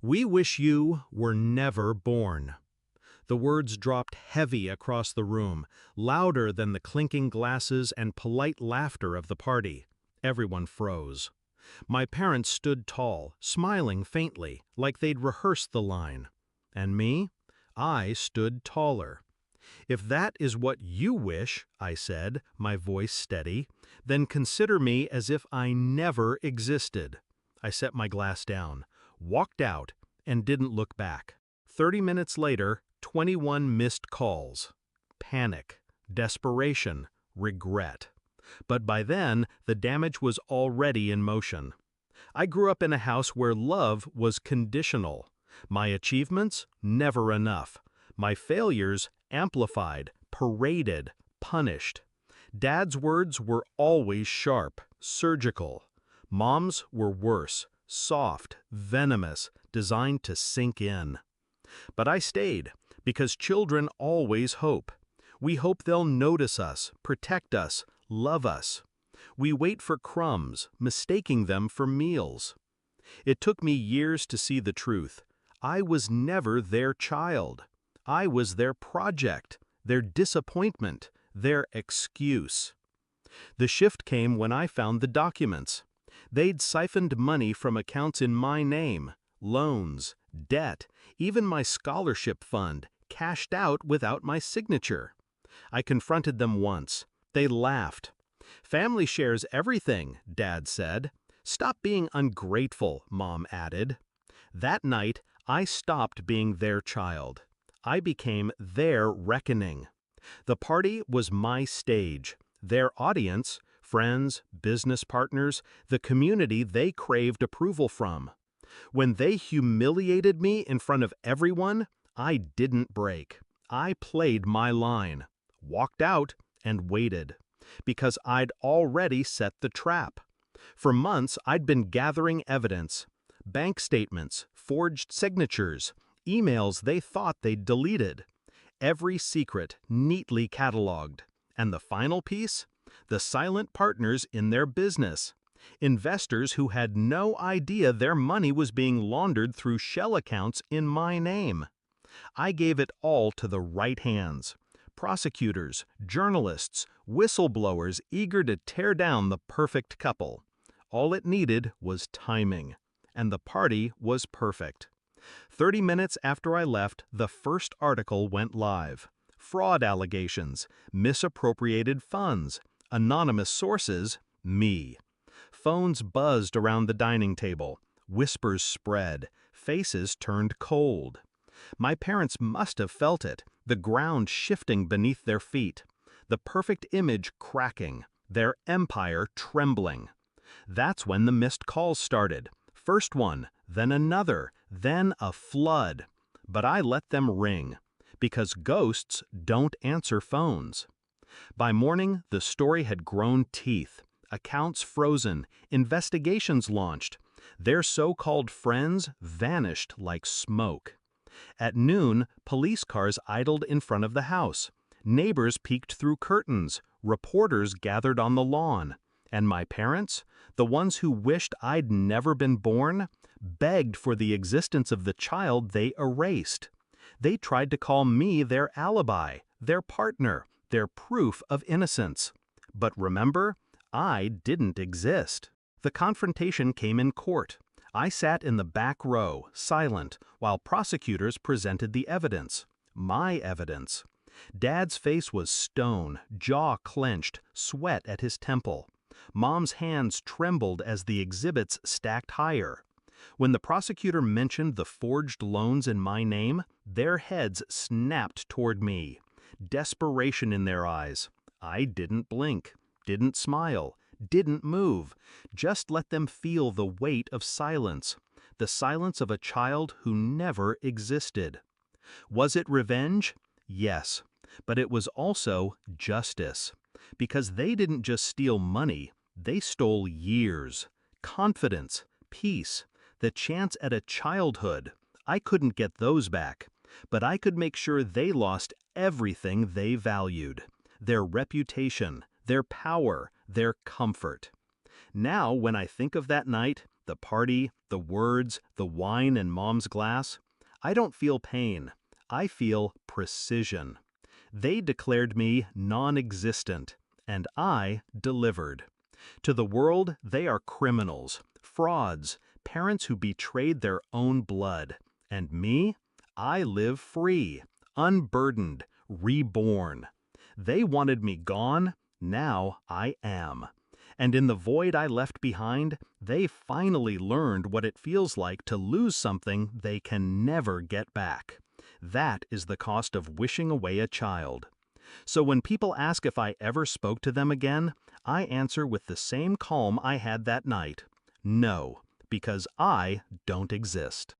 We wish you were never born. The words dropped heavy across the room, louder than the clinking glasses and polite laughter of the party. Everyone froze. My parents stood tall, smiling faintly, like they'd rehearsed the line. And me? I stood taller. "If that is what you wish," I said, my voice steady, "then consider me as if I never existed." I set my glass down, walked out, and didn't look back. 30 minutes later, 21 missed calls. Panic, desperation, regret. But by then, the damage was already in motion. I grew up in a house where love was conditional. My achievements, never enough. My failures, amplified, paraded, punished. Dad's words were always sharp, surgical. Mom's were worse, soft, venomous, designed to sink in. But I stayed, because children always hope. We hope they'll notice us, protect us, love us. We wait for crumbs, mistaking them for meals. It took me years to see the truth. I was never their child. I was their project, their disappointment, their excuse. The shift came when I found the documents. They'd siphoned money from accounts in my name, loans, debt, even my scholarship fund, cashed out without my signature. I confronted them once. They laughed. "Family shares everything," Dad said. "Stop being ungrateful," Mom added. That night, I stopped being their child. I became their reckoning. The party was my stage. Their audience, friends, business partners, the community they craved approval from. When they humiliated me in front of everyone, I didn't break. I played my line, walked out, and waited. Because I'd already set the trap. For months, I'd been gathering evidence. Bank statements, forged signatures, emails they thought they'd deleted. Every secret neatly cataloged. And the final piece? The silent partners in their business. Investors who had no idea their money was being laundered through shell accounts in my name. I gave it all to the right hands. Prosecutors, journalists, whistleblowers eager to tear down the perfect couple. All it needed was timing. And the party was perfect. 30 minutes after I left, the first article went live. Fraud allegations, misappropriated funds, anonymous sources, me. Phones buzzed around the dining table. Whispers spread. Faces turned cold. My parents must have felt it, the ground shifting beneath their feet. The perfect image cracking, their empire trembling. That's when the missed calls started. First one, then another, then a flood. But I let them ring. Because ghosts don't answer phones. By morning, the story had grown teeth. Accounts frozen, investigations launched. Their so-called friends vanished like smoke. At noon, police cars idled in front of the house. Neighbors peeked through curtains. Reporters gathered on the lawn. And my parents, the ones who wished I'd never been born, begged for the existence of the child they erased. They tried to call me their alibi, their partner, their proof of innocence. But remember, I didn't exist. The confrontation came in court. I sat in the back row, silent, while prosecutors presented the evidence. My evidence. Dad's face was stone, jaw clenched, sweat at his temple. Mom's hands trembled as the exhibits stacked higher. When the prosecutor mentioned the forged loans in my name, their heads snapped toward me. Desperation in their eyes. I didn't blink, didn't smile, didn't move. Just let them feel the weight of silence. The silence of a child who never existed. Was it revenge? Yes. But it was also justice. Because they didn't just steal money, they stole years, confidence, peace, the chance at a childhood. I couldn't get those back, but I could make sure they lost everything they valued. Their reputation, their power, their comfort. Now, when I think of that night, the party, the words, the wine in Mom's glass. I don't feel pain. I feel precision. They declared me non-existent, and I delivered. To the world, they are criminals, frauds, parents who betrayed their own blood. And me? I live free, unburdened, reborn. They wanted me gone, now I am. And in the void I left behind, they finally learned what it feels like to lose something they can never get back. That is the cost of wishing away a child. So when people ask if I ever spoke to them again, I answer with the same calm I had that night. No, because I don't exist.